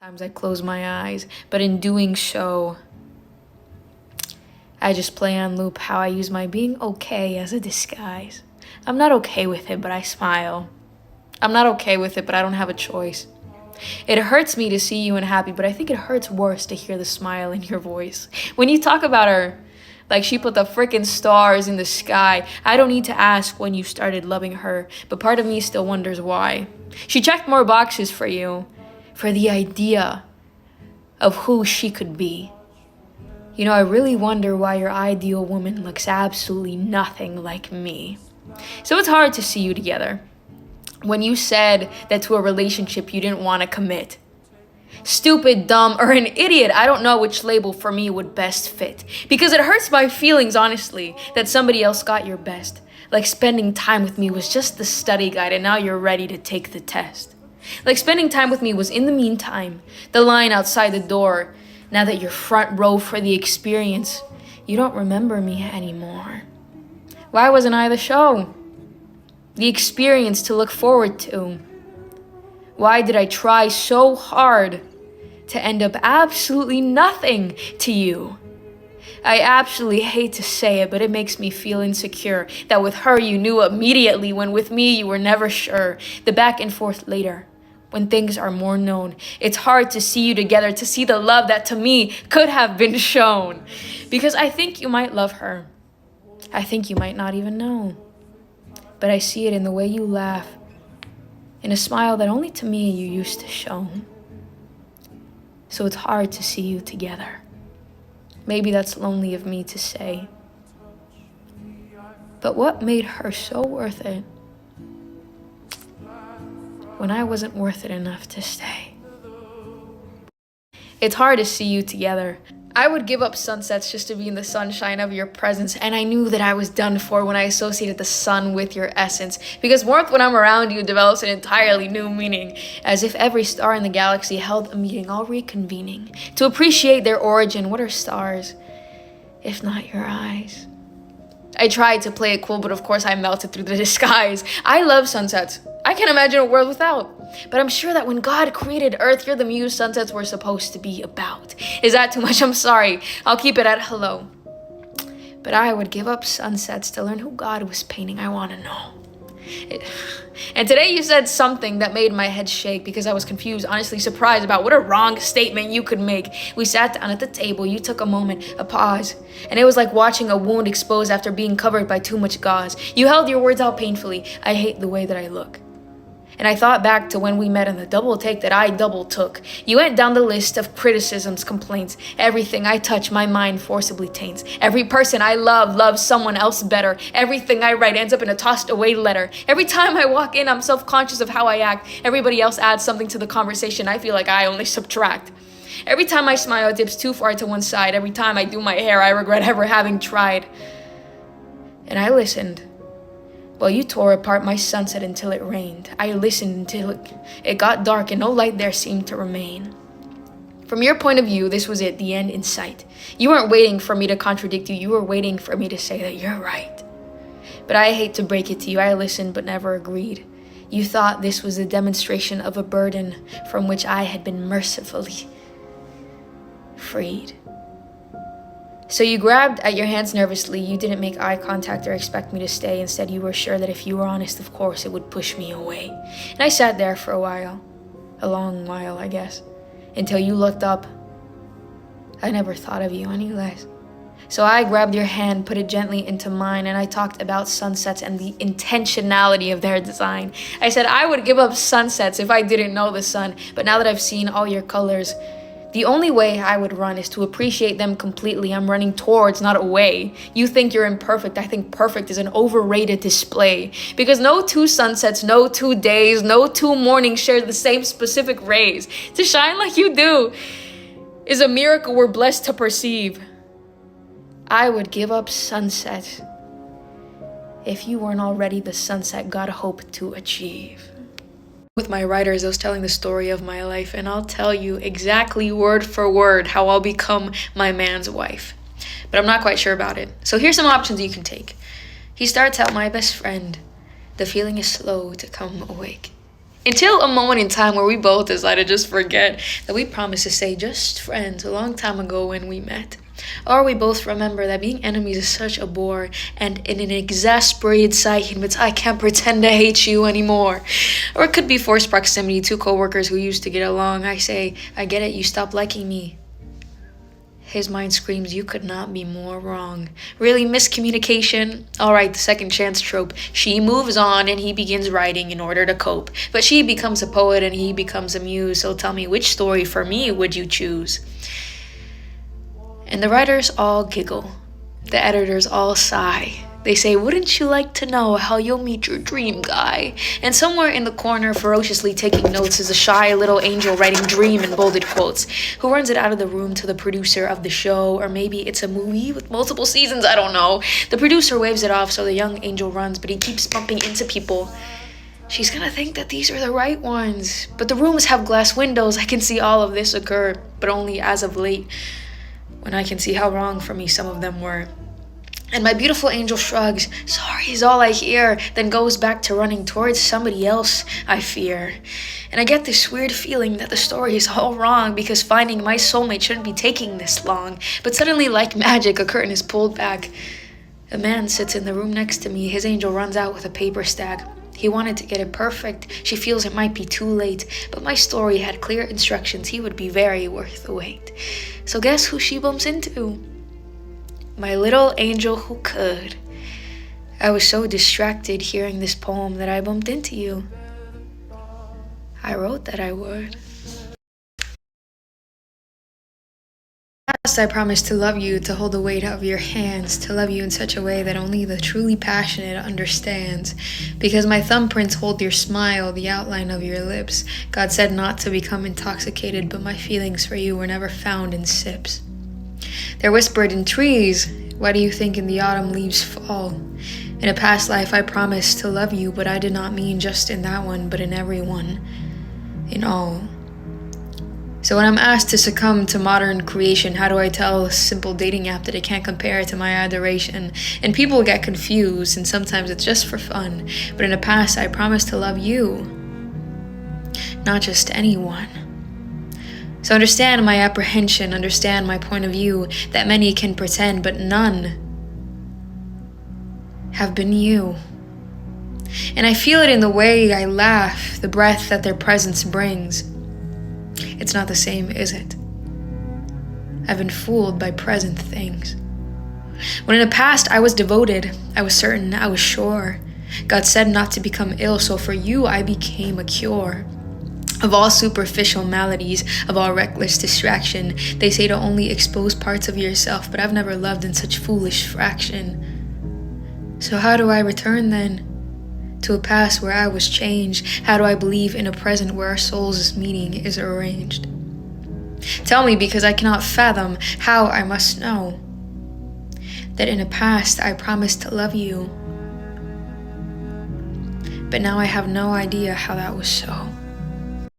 Sometimes I close my eyes, but in doing so, I just play on loop how I use my being okay as a disguise. I'm not okay with it, but I smile. I'm not okay with it, but I don't have a choice. It hurts me to see you unhappy, but I think it hurts worse to hear the smile in your voice. When you talk about her, like she put the frickin' stars in the sky, I don't need to ask when you started loving her, but part of me still wonders why. She checked more boxes for you, for the idea of who she could be. You know, I really wonder why your ideal woman looks absolutely nothing like me. So it's hard to see you together. When you said that to a relationship you didn't want to commit. Stupid, dumb, or an idiot, I don't know which label for me would best fit. Because it hurts my feelings, honestly, that somebody else got your best. Like spending time with me was just the study guide and now you're ready to take the test. Like spending time with me was in the meantime, the line outside the door. Now that you're front row for the experience, you don't remember me anymore. Why wasn't I the show? The experience to look forward to. Why did I try so hard to end up absolutely nothing to you? I absolutely hate to say it, but it makes me feel insecure that with her you knew immediately when with me you were never sure. The back and forth later, when things are more known. It's hard to see you together, to see the love that to me could have been shown. Because I think you might love her. I think you might not even know. But I see it in the way you laugh, in a smile that only to me you used to show. So it's hard to see you together. Maybe that's lonely of me to say. But what made her so worth it when I wasn't worth it enough to stay? It's hard to see you together. I would give up sunsets just to be in the sunshine of your presence, and I knew that I was done for when I associated the sun with your essence, because warmth when I'm around you develops an entirely new meaning, as if every star in the galaxy held a meeting, all reconvening. To appreciate their origin, what are stars, if not your eyes? I tried to play it cool, but of course I melted through the disguise. I love sunsets. I can't imagine a world without. But I'm sure that when God created Earth, you're the muse sunsets were supposed to be about. Is that too much? I'm sorry. I'll keep it at hello. But I would give up sunsets to learn who God was painting. I want to know. And today you said something that made my head shake because I was confused, honestly surprised about what a wrong statement you could make. We sat down at the table, you took a moment, a pause, and it was like watching a wound exposed after being covered by too much gauze. You held your words out painfully. I hate the way that I look. And I thought back to when we met in the double take that I double took. You went down the list of criticisms, complaints. Everything I touch, my mind forcibly taints. Every person I love loves someone else better. Everything I write ends up in a tossed away letter. Every time I walk in, I'm self-conscious of how I act. Everybody else adds something to the conversation. I feel like I only subtract. Every time I smile, it dips too far to one side. Every time I do my hair, I regret ever having tried. And I listened. Well, you tore apart my sunset until it rained. I listened until it got dark and no light there seemed to remain. From your point of view, this was it, the end in sight. You weren't waiting for me to contradict you. You were waiting for me to say that you're right. But I hate to break it to you. I listened but never agreed. You thought this was a demonstration of a burden from which I had been mercifully freed. So you grabbed at your hands nervously. You didn't make eye contact or expect me to stay. Instead, you were sure that if you were honest, of course, it would push me away. And I sat there for a while. A long while, I guess. Until you looked up. I never thought of you any less. So I grabbed your hand, put it gently into mine, and I talked about sunsets and the intentionality of their design. I said I would give up sunsets if I didn't know the sun. But now that I've seen all your colors, the only way I would run is to appreciate them completely. I'm running towards, not away. You think you're imperfect. I think perfect is an overrated display. Because no two sunsets, no 2 days, no 2 mornings share the same specific rays. To shine like you do is a miracle we're blessed to perceive. I would give up sunsets if you weren't already the sunset God hoped to achieve. With my writers, I was telling the story of my life, and I'll tell you exactly word for word how I'll become my man's wife. But I'm not quite sure about it. So here's some options you can take. He starts out my best friend. The feeling is slow to come awake. Until a moment in time where we both decided to just forget that we promised to stay just friends a long time ago when we met. Or we both remember that being enemies is such a bore, and in an exasperated sight, but I can't pretend to hate you anymore. Or it could be forced proximity, two coworkers who used to get along. I say, I get it, you stopped liking me. His mind screams, you could not be more wrong. Really, miscommunication? Alright, the second chance trope. She moves on and he begins writing in order to cope. But she becomes a poet and he becomes a muse. So tell me, which story for me would you choose? And the writers all giggle. The editors all sigh. They say, wouldn't you like to know how you'll meet your dream guy? And somewhere in the corner, ferociously taking notes, is a shy little angel writing dream in bolded quotes, who runs it out of the room to the producer of the show, or maybe it's a movie with multiple seasons, I don't know. The producer waves it off, so the young angel runs, but he keeps bumping into people. She's gonna think that these are the right ones. But the rooms have glass windows. I can see all of this occur, but only as of late, when I can see how wrong for me some of them were. And my beautiful angel shrugs, sorry is all I hear, then goes back to running towards somebody else, I fear. And I get this weird feeling that the story is all wrong, because finding my soulmate shouldn't be taking this long. But suddenly, like magic, a curtain is pulled back. A man sits in the room next to me. His angel runs out with a paper stack. He wanted to get it perfect. She feels it might be too late, but my story had clear instructions. He would be very worth the wait. So guess who she bumps into? My little angel who could. I was so distracted hearing this poem that I bumped into you. I wrote that I would. Last, I promised to love you, to hold the weight of your hands, to love you in such a way that only the truly passionate understands. Because my thumbprints hold your smile, the outline of your lips. God said not to become intoxicated, but my feelings for you were never found in sips. They're whispered in trees. Why do you think in the autumn leaves fall? In a past life I promised to love you, but I did not mean just in that one, but in every one, in all. So when I'm asked to succumb to modern creation, how do I tell a simple dating app that it can't compare to my adoration? And people get confused, and sometimes it's just for fun. But in the past I promised to love you, not just anyone. So understand my apprehension, understand my point of view, that many can pretend, but none have been you. And I feel it in the way I laugh, the breath that their presence brings. It's not the same, is it? I've been fooled by present things. When in the past I was devoted, I was certain, I was sure. God said not to become ill, so for you I became a cure. Of all superficial maladies, of all reckless distraction, they say to only expose parts of yourself, but I've never loved in such foolish fraction. So how do I return then? To a past where I was changed? How do I believe in a present where our souls' meaning is arranged? Tell me, because I cannot fathom how I must know that in a past I promised to love you, but now I have no idea how that was so.